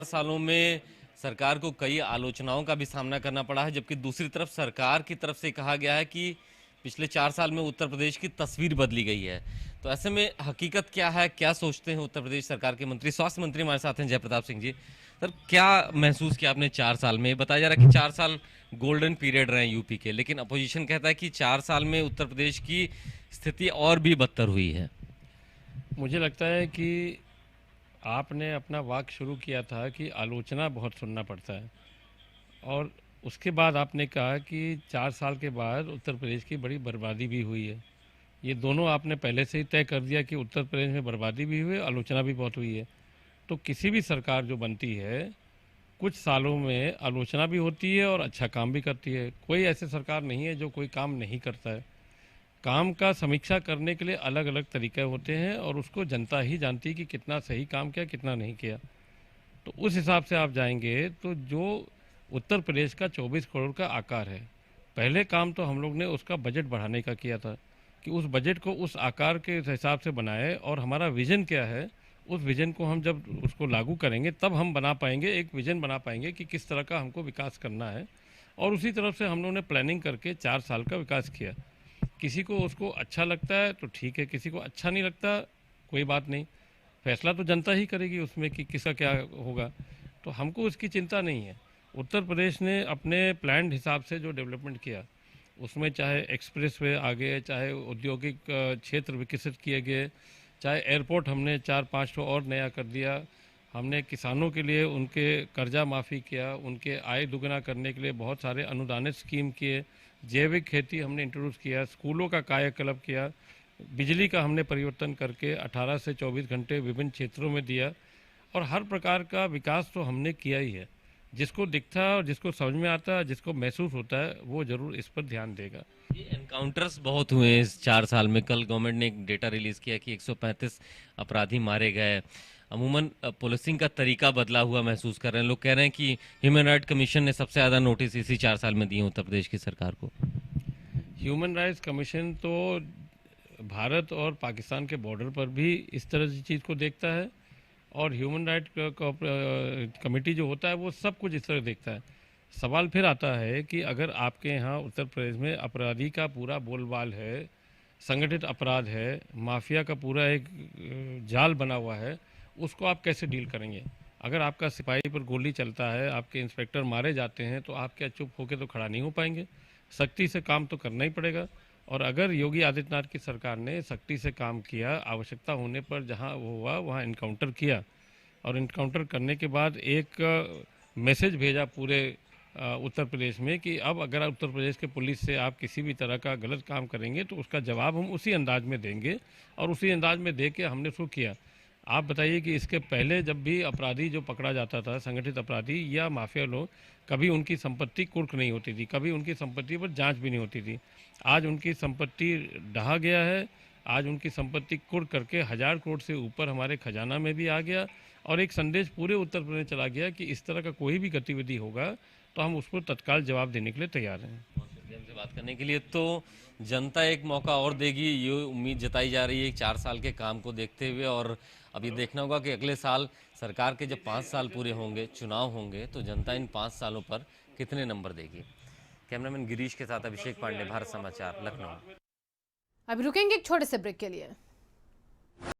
सालों में सरकार को कई आलोचनाओं का भी सामना करना पड़ा है, जबकि दूसरी तरफ सरकार की तरफ से कहा गया है कि पिछले 4 साल में उत्तर प्रदेश की तस्वीर बदली गई है। तो ऐसे में हकीकत क्या है, क्या सोचते हैं उत्तर प्रदेश सरकार के मंत्री? स्वास्थ्य मंत्री हमारे साथ हैं, जयप्रताप सिंह जी। सर, क्या महसूस किया आपने 4 साल में? बताया जा रहा है कि 4 साल गोल्डन पीरियड रहे यूपी के, लेकिन अपोजिशन कहता है कि 4 साल में उत्तर प्रदेश की स्थिति और भी बदतर हुई है। मुझे लगता है कि आपने अपना वाक्य शुरू किया था कि आलोचना बहुत सुनना पड़ता है, और उसके बाद आपने कहा कि 4 साल के बाद उत्तर प्रदेश की बड़ी बर्बादी भी हुई है। ये दोनों आपने पहले से ही तय कर दिया कि उत्तर प्रदेश में बर्बादी भी हुई है, आलोचना भी बहुत हुई है। तो किसी भी सरकार जो बनती है, कुछ सालों में आलोचना भी होती है और अच्छा काम भी करती है। कोई ऐसी सरकार नहीं है जो कोई काम नहीं करता है। काम का समीक्षा करने के लिए अलग अलग तरीके होते हैं, और उसको जनता ही जानती है कि कितना सही काम किया, कितना नहीं किया। तो उस हिसाब से आप जाएंगे तो जो उत्तर प्रदेश का 24 करोड़ का आकार है, पहले काम तो हम लोग ने उसका बजट बढ़ाने का किया था कि उस बजट को उस आकार के हिसाब से बनाए, और हमारा विज़न क्या है, उस विज़न को हम जब उसको लागू करेंगे तब हम बना पाएंगे, एक विज़न बना पाएंगे कि किस तरह का हमको विकास करना है। और उसी तरफ से हम लोगों ने प्लानिंग करके 4 साल का विकास किया। किसी को उसको अच्छा लगता है तो ठीक है, किसी को अच्छा नहीं लगता कोई बात नहीं, फैसला तो जनता ही करेगी उसमें कि किसका क्या होगा। तो हमको उसकी चिंता नहीं है। उत्तर प्रदेश ने अपने प्लान्ड हिसाब से जो डेवलपमेंट किया, उसमें चाहे एक्सप्रेस वे आ गए, चाहे औद्योगिक क्षेत्र विकसित किए गए, चाहे एयरपोर्ट हमने 4-5 ठो और नया कर दिया, हमने किसानों के लिए उनके कर्जा माफ़ी किया, उनके आय दुगना करने के लिए बहुत सारे अनुदानित स्कीम किए, जैविक खेती हमने इंट्रोड्यूस किया, स्कूलों का कायाकल्प किया, बिजली का हमने परिवर्तन करके 18 से 24 घंटे विभिन्न क्षेत्रों में दिया। और हर प्रकार का विकास तो हमने किया ही है। जिसको दिखता है और जिसको समझ में आता है, जिसको महसूस होता है, वो ज़रूर इस पर ध्यान देगा। ये एनकाउंटर्स बहुत हुए हैं इस 4 साल में। कल गवर्नमेंट ने एक डेटा रिलीज किया कि 135 अपराधी मारे गए। अमूमन पुलिसिंग का तरीका बदला हुआ महसूस कर रहे हैं लोग। कह रहे हैं कि ह्यूमन राइट कमीशन ने सबसे ज़्यादा नोटिस इसी 4 साल में दिए उत्तर प्रदेश की सरकार को। ह्यूमन राइट्स कमीशन तो भारत और पाकिस्तान के बॉर्डर पर भी इस तरह की चीज़ को देखता है, और ह्यूमन राइट कमेटी जो होता है वो सब कुछ इस तरह देखता है। सवाल फिर आता है कि अगर आपके यहाँ उत्तर प्रदेश में अपराधी का पूरा बोलबाल है, संगठित अपराध है, माफिया का पूरा एक जाल बना हुआ है, उसको आप कैसे डील करेंगे? अगर आपका सिपाही पर गोली चलता है, आपके इंस्पेक्टर मारे जाते हैं, तो आप क्या चुप होकर तो खड़ा नहीं हो पाएंगे? सख्ती से काम तो करना ही पड़ेगा। और अगर योगी आदित्यनाथ की सरकार ने सख्ती से काम किया, आवश्यकता होने पर जहां वो हुआ वहां इनकाउंटर किया, और इनकाउंटर करने के बाद एक मैसेज भेजा पूरे उत्तर प्रदेश में कि अब अगर उत्तर प्रदेश के पुलिस से आप किसी भी तरह का गलत काम करेंगे तो उसका जवाब हम उसी अंदाज में देंगे, और उसी अंदाज में दे के हमने उसको किया। आप बताइए कि इसके पहले जब भी अपराधी जो पकड़ा जाता था, संगठित अपराधी या माफिया लोग, कभी उनकी संपत्ति कुर्क नहीं होती थी, कभी उनकी संपत्ति पर जांच भी नहीं होती थी। आज उनकी संपत्ति ढहा गया है, आज उनकी संपत्ति कुर्क करके 1000 करोड़ से ऊपर हमारे खजाना में भी आ गया, और एक संदेश पूरे उत्तर प्रदेश चला गया कि इस तरह का कोई भी गतिविधि होगा तो हम उसको तत्काल जवाब देने के लिए तैयार हैं। हमसे बात करने के लिए। तो जनता एक मौका और देगी, ये उम्मीद जताई जा रही है 4 साल के काम को देखते हुए। और अब ये देखना होगा कि अगले साल सरकार के जब 5 साल पूरे होंगे, चुनाव होंगे, तो जनता इन 5 सालों पर कितने नंबर देगी। कैमरामैन गिरीश के साथ अभिषेक पांडे, भारत समाचार, लखनऊ। अभी रुकेंगे एक छोटे से ब्रेक के लिए।